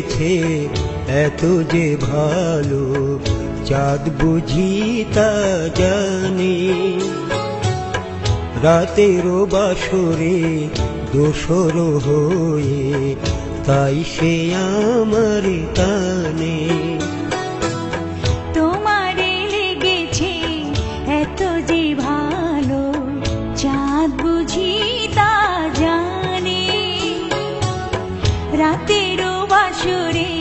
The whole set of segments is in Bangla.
লেগেছে এত যে ভালো, চাঁদ বুঝি তা জানে। রাতেরও বাসরে দোসর হয়ে তাই সে আমার টানে। তোমারে লেগেছে এত যে ভালো, চাঁদ বুঝি তা জানে। রাতেরও বাসরে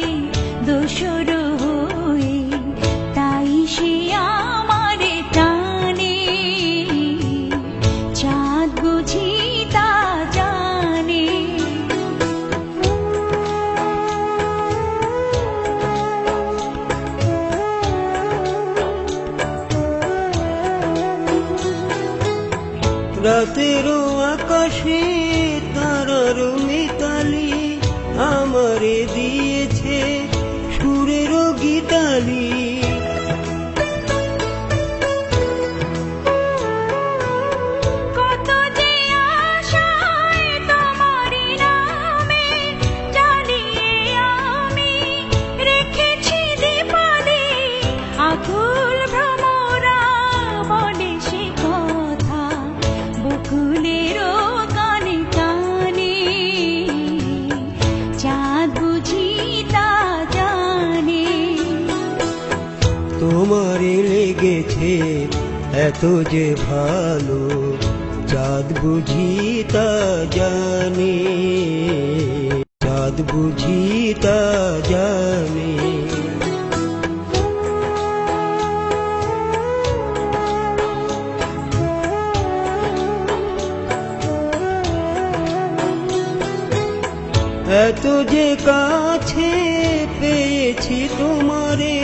দোসর হয়ে তাই সে আমার টানে। চাঁদ বুঝি তা জানে। রাতেরও আকাশে তারার মিতালি আমারে দিয়েছে সুরেরও গীতালি। কত যে আশায় তোমারি নামে জ্বালিয়ে আমি রেখেছি দীপালি। আকুল ভ্রমরা বলে সে কথা বকুলেরও কানে কানে। চাঁদ বুঝি তা জানে। তোমারে লেগেছে এত যে ভালো, চাঁদ বুঝি তা জানে। চাঁদ বুঝি তা জানে। এত যে কাছে পেয়েছি তোমারে,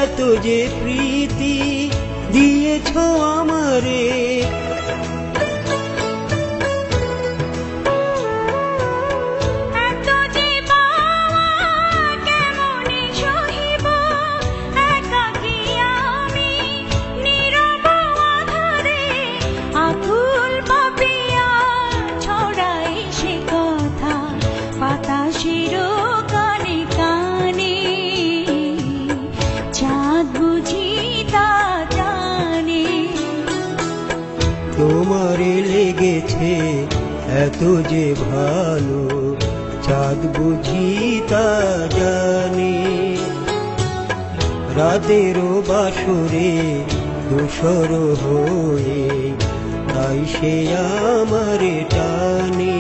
এত যে প্রীতি দিয়েছ আমারে। এত যে পাওয়া কেমনে সহিব, একাকী আমি নীরব আধারে। আকুল পাপিয়া ছড়াই সে কথা বাতাসেরও কানে কানে। চাঁদ বুঝি তা জানে। তোমারে লেগেছে এত যে ভালো, চাঁদ বুঝি তা জানে। রাতেরও বাসরে দোসর হয়ে তাই সে আমার টানে।